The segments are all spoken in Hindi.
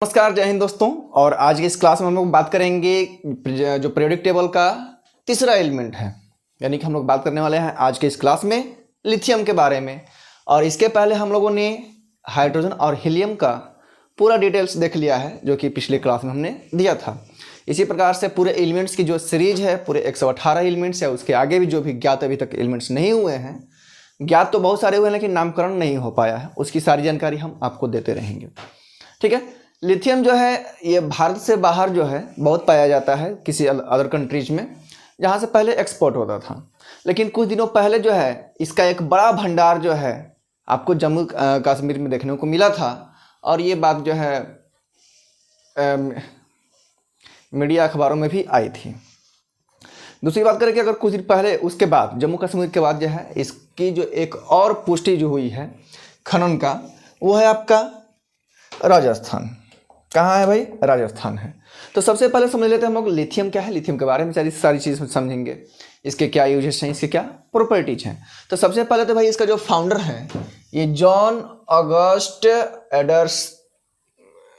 नमस्कार, जय हिंद दोस्तों। और आज की इस क्लास में हम लोग बात करेंगे जो पीरियोडिक टेबल का तीसरा एलिमेंट है, यानी कि हम लोग बात करने वाले हैं आज के इस क्लास में लिथियम के बारे में। और इसके पहले हम लोगों ने हाइड्रोजन और हीलियम का पूरा डिटेल्स देख लिया है, जो कि पिछले क्लास में हमने दिया था। इसी प्रकार से पूरे एलिमेंट्स की जो सीरीज है, पूरे 118 एलिमेंट्स है, उसके आगे भी जो भी ज्ञात अभी तक एलिमेंट्स नहीं हुए हैं, ज्ञात तो बहुत सारे हुए हैं लेकिन नामकरण नहीं हो पाया है, उसकी सारी जानकारी हम आपको देते रहेंगे। ठीक है। लिथियम जो है ये भारत से बाहर जो है बहुत पाया जाता है, किसी अदर कंट्रीज में, जहाँ से पहले एक्सपोर्ट होता था। लेकिन कुछ दिनों पहले जो है इसका एक बड़ा भंडार जो है आपको जम्मू कश्मीर में देखने को मिला था। और ये बात जो है मीडिया अखबारों में भी आई थी। दूसरी बात करें कि अगर कुछ दिन पहले उसके बाद जम्मू कश्मीर के बाद जो है इसकी जो एक और पुष्टि जो हुई है खनन का, वो है आपका राजस्थान। कहाँ है भाई? राजस्थान है। तो सबसे पहले समझ लेते हैं हम लोग लिथियम क्या है। लिथियम के बारे में सारी चीज़ समझेंगे, इसके क्या यूजेस हैं, इसके क्या प्रॉपर्टीज हैं। तो सबसे पहले तो भाई इसका जो फाउंडर है ये जॉन ऑगस्ट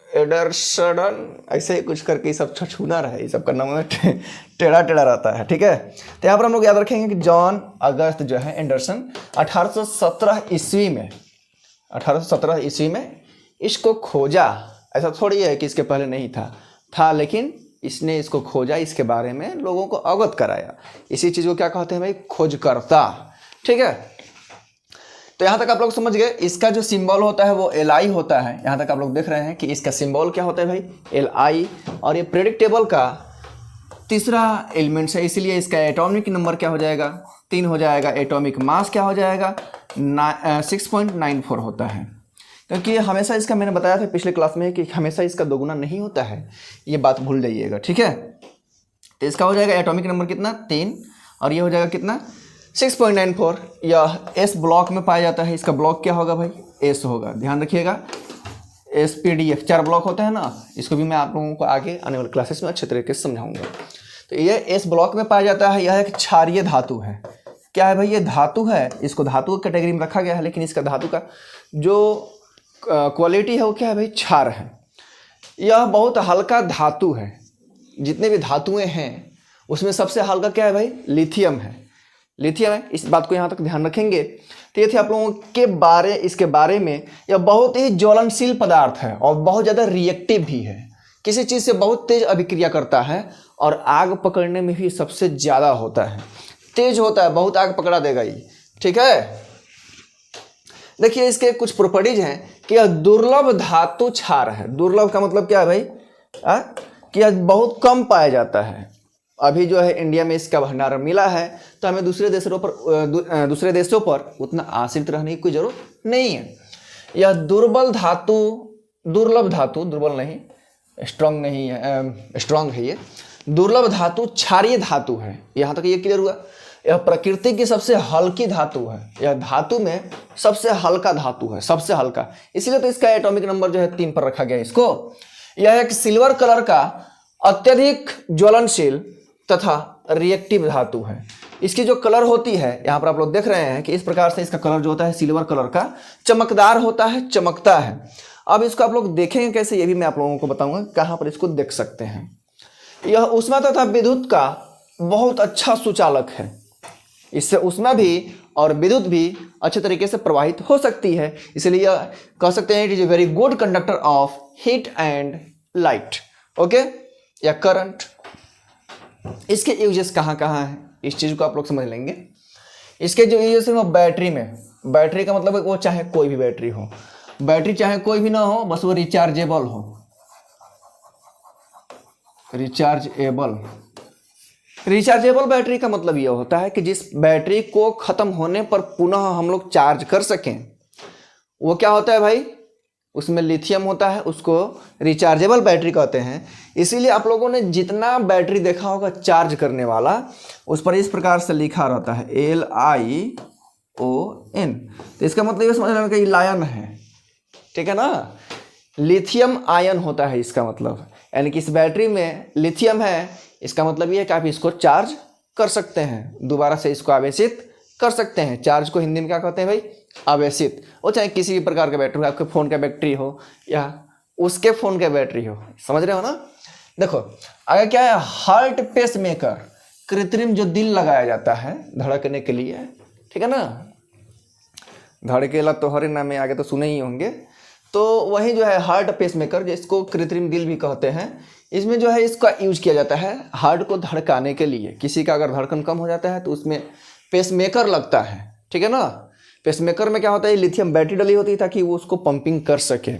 एडरसन, ऐसे ही कुछ करके सब छछूना है, ये सब का नाम टेढ़ा टेढ़ा रहता है। ठीक है। तो यहाँ पर हम लोग याद रखेंगे कि जॉन ऑगस्ट जो है एंडरसन 1817 ईस्वी में इसको खोजा। ऐसा थोड़ी है कि इसके पहले नहीं था, लेकिन इसने इसको खोजा, इसके बारे में लोगों को अवगत कराया। इसी चीज़ को क्या कहते हैं भाई? खोजकर्ता। ठीक है। तो यहाँ तक आप लोग समझ गए। इसका जो सिंबल होता है वो Li होता है। यहाँ तक आप लोग देख रहे हैं कि इसका सिंबल क्या होता है भाई? Li। और ये पीरियोडिक टेबल का तीसरा एलिमेंट है, इसीलिए इसका एटॉमिक नंबर क्या हो जाएगा? 3 हो जाएगा। एटॉमिक मास क्या हो जाएगा? 6.94 होता है। क्योंकि हमेशा इसका, मैंने बताया था पिछले क्लास में कि हमेशा इसका दोगुना नहीं होता है, ये बात भूल जाइएगा। ठीक है। तो इसका हो जाएगा एटॉमिक नंबर कितना? 3। और ये हो जाएगा कितना? 6.94। यह एस ब्लॉक में पाया जाता है। इसका ब्लॉक क्या होगा भाई? एस होगा। ध्यान रखिएगा, SPDF 4 ब्लॉक होता है ना। इसको भी मैं आप लोगों को आगे आने वाले क्लासेस में अच्छे तरीके से समझाऊंगा। तो ये एस ब्लॉक में पाया जाता है। यह एक क्षारीय धातु है। क्या है भाई? ये धातु है, इसको धातु की कैटेगरी में रखा गया है, लेकिन इसका धातु का जो क्वालिटी है वो क्या है भाई? क्षार है। यह बहुत हल्का धातु है। जितने भी धातुएं हैं उसमें सबसे हल्का क्या है भाई? लिथियम है। लिथियम है। इस बात को यहाँ तक ध्यान रखेंगे। तो ये थे आप लोगों के इसके बारे में। यह बहुत ही ज्वलनशील पदार्थ है और बहुत ज़्यादा रिएक्टिव भी है। किसी चीज़ से बहुत तेज अभिक्रिया करता है और आग पकड़ने में भी सबसे ज़्यादा होता है, तेज होता है, बहुत आग पकड़ा देगा ये। ठीक है। देखिए इसके कुछ प्रॉपर्टीज हैं कि यह दुर्लभ धातु क्षार है। दुर्लभ का मतलब क्या है भाई? कि यह बहुत कम पाया जाता है। अभी जो है इंडिया में इसका भंडार मिला है, तो हमें दूसरे देशों पर उतना आश्रित रहने की कोई जरूरत नहीं है। यह दुर्लभ धातु, दुर्बल नहीं, स्ट्रांग नहीं है, स्ट्रांग है। ये दुर्लभ धातु क्षारीय धातु है। यहाँ तक ये क्लियर हुआ। यह प्रकृति की सबसे हल्की धातु है। यह धातु में सबसे हल्का धातु है, सबसे हल्का। इसलिए तो इसका एटॉमिक नंबर जो है 3 पर रखा गया है इसको। यह एक सिल्वर कलर का अत्यधिक ज्वलनशील तथा रिएक्टिव धातु है। इसकी जो कलर होती है, यहाँ पर आप लोग देख रहे हैं कि इस प्रकार से इसका कलर जो होता है सिल्वर कलर का, चमकदार होता है, चमकता है। अब इसको आप लोग देखेंगे कैसे, ये भी मैं आप लोगों को बताऊंगा कहाँ पर इसको देख सकते हैं। यह ऊष्मा तथा विद्युत का बहुत अच्छा सुचालक है। इससे ऊष्मा भी और विद्युत भी अच्छे तरीके से प्रवाहित हो सकती है। इसलिए कह सकते हैं it is a very good conductor of heat and light. Okay, या करंट। इसके यूजेस कहाँ कहाँ हैं, इस चीज़ को आप लोग समझ लेंगे। इसके जो यूजेस है वो बैटरी में। बैटरी का मतलब वो चाहे कोई भी बैटरी हो, बैटरी चाहे कोई भी ना हो, बस वो रिचार्जेबल हो। रिचार्जेबल बैटरी का मतलब यह होता है कि जिस बैटरी को खत्म होने पर पुनः हम लोग चार्ज कर सकें, वो क्या होता है भाई? उसमें लिथियम होता है, उसको रिचार्जेबल बैटरी कहते हैं। इसीलिए आप लोगों ने जितना बैटरी देखा होगा चार्ज करने वाला, उस पर इस प्रकार से लिखा रहता है LION। तो इसका मतलब ये समझ लेना कि लायन है। ठीक है ना, लिथियम आयन होता है इसका मतलब, यानी कि इस बैटरी में लिथियम है। इसका मतलब ये है कि आप इसको चार्ज कर सकते हैं, दोबारा से इसको आवेशित कर सकते हैं। चार्ज को हिंदी में क्या कहते हैं भाई? आवेशित। वो चाहे किसी भी प्रकार का बैटरी हो, आपके फ़ोन का बैटरी हो या उसके फ़ोन का बैटरी हो। समझ रहे हो ना। देखो अगर क्या है, हार्ट पेस मेकर, कृत्रिम जो दिल लगाया जाता है धड़कने के लिए, ठीक है ना, धड़केला तोहरे नाम में आगे तो सुने ही होंगे। तो वही जो है हार्ट पेस मेकर, जिसको कृत्रिम दिल भी कहते हैं, इसमें जो है इसका यूज किया जाता है हार्ट को धड़काने के लिए। किसी का अगर धड़कन कम हो जाता है तो उसमें पेस मेकर लगता है, ठीक है ना। पेस मेकर में क्या होता है, लिथियम बैटरी डली होती है ताकि वो उसको पंपिंग कर सके,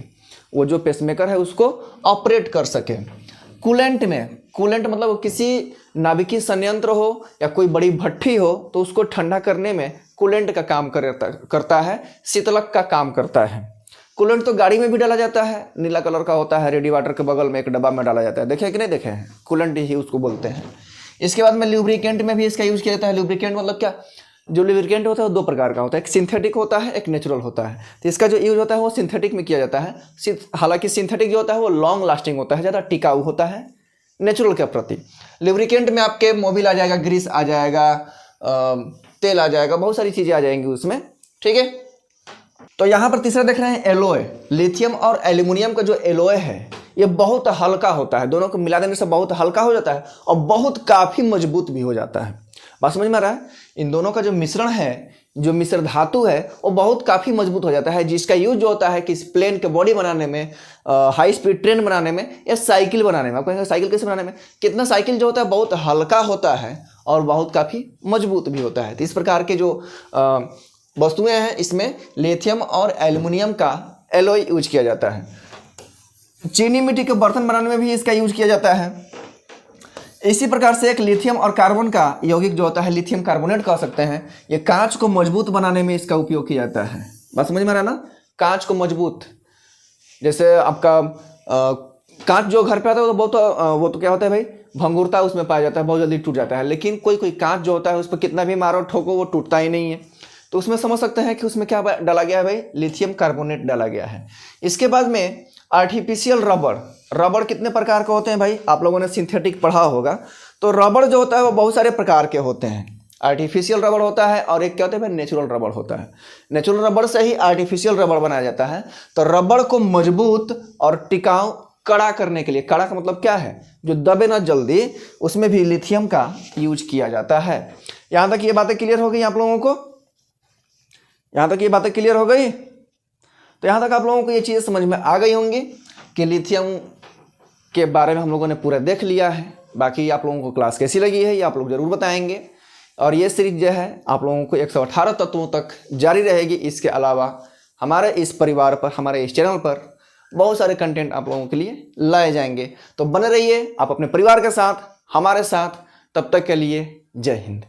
वो जो पेस मेकर है उसको ऑपरेट कर सके। कूलेंट में, कूलेंट मतलब किसी नाभिकीय संयंत्र हो या कोई बड़ी भट्ठी हो तो उसको ठंडा करने में कूलेंट का काम करता है, शीतलक का काम करता है। कूलेंट तो गाड़ी में भी डाला जाता है, नीला कलर का होता है, रेडिएटर के बगल में एक डब्बा में डाला जाता है, देखे कि नहीं देखे हैं, कूलेंट ही उसको बोलते हैं। इसके बाद में लुब्रिकेंट में भी इसका यूज किया जाता है। लुब्रिकेंट मतलब क्या, जो लुब्रिकेंट होता है वो दो प्रकार का होता है, एक सिंथेटिक होता है, एक नेचुरल होता है। तो इसका जो यूज होता है वो सिंथेटिक में किया जाता है। हालांकि सिंथेटिक जो होता है वो लॉन्ग लास्टिंग होता है, ज़्यादा टिकाऊ होता है नेचुरल के प्रति। लुब्रिकेंट में आपके मोबिल आ जाएगा, ग्रीस आ जाएगा, तेल आ जाएगा, बहुत सारी चीज़ें आ जाएंगी उसमें, ठीक है। तो यहाँ पर तीसरा देख रहे हैं एलॉय। लिथियम और एल्यूमिनियम का जो एलॉय है ये बहुत हल्का होता है, दोनों को मिला देने से बहुत हल्का हो जाता है और बहुत काफ़ी मजबूत भी हो जाता है। बात समझ में आ रहा है। इन दोनों का जो मिश्रण है, जो मिश्र धातु है, वो बहुत काफ़ी मजबूत हो जाता है, जिसका यूज जो होता है कि इस प्लेन के बॉडी बनाने में, हाई स्पीड ट्रेन बनाने में या साइकिल बनाने में। आप कहेंगे साइकिल कैसे बनाने में, कितना साइकिल जो होता है बहुत हल्का होता है और बहुत काफ़ी मजबूत भी होता है। तो इस प्रकार के जो वस्तुएं हैं इसमें लिथियम और एल्युमिनियम का एलॉय यूज किया जाता है। चीनी मिट्टी के बर्तन बनाने में भी इसका यूज किया जाता है। इसी प्रकार से एक लिथियम और कार्बन का यौगिक जो होता है, लिथियम कार्बोनेट कह सकते हैं, ये कांच को मजबूत बनाने में इसका उपयोग किया जाता है। बात समझ में आ रहा है ना। कांच को मजबूत, जैसे आपका कांच जो घर पे आता है तो बहुत वो तो क्या होता है भाई, भंगुरता उसमें पाया जाता है, बहुत जल्दी टूट जाता है। लेकिन कोई कोई कांच जो होता है उस पर कितना भी मारो ठोको वो टूटता ही नहीं है। तो उसमें समझ सकते हैं कि उसमें क्या डाला गया है भाई, लिथियम कार्बोनेट डाला गया है। इसके बाद में आर्टिफिशियल रबड़। रबड़ कितने प्रकार के होते हैं भाई, आप लोगों ने सिंथेटिक पढ़ा होगा। तो रबड़ जो होता है वो बहुत सारे प्रकार के होते हैं। आर्टिफिशियल रबड़ होता है और एक क्या होता है भाई, नेचुरल रबड़ होता है। नेचुरल रबड़ से ही आर्टिफिशियल रबड़ बनाया जाता है। तो रबड़ को मजबूत और टिकाऊ कड़ा करने के लिए, कड़ा का मतलब क्या है, जो दबे ना जल्दी, उसमें भी लिथियम का यूज किया जाता है। यहाँ तक ये बातें क्लियर हो गई आप लोगों को, यहाँ तक ये बातें क्लियर हो गई। तो यहाँ तक आप लोगों को ये चीज़ें समझ में आ गई होंगी कि लिथियम के बारे में हम लोगों ने पूरा देख लिया है। बाकी आप लोगों को क्लास कैसी लगी है ये आप लोग ज़रूर बताएंगे। और ये सीरीज जो है आप लोगों को 118 तत्वों तक जारी रहेगी। इसके अलावा हमारे इस परिवार पर, हमारे इस चैनल पर बहुत सारे कंटेंट आप लोगों के लिए लाए जाएंगे। तो बने रहिए आप अपने परिवार के साथ, हमारे साथ। तब तक के लिए जय हिंद।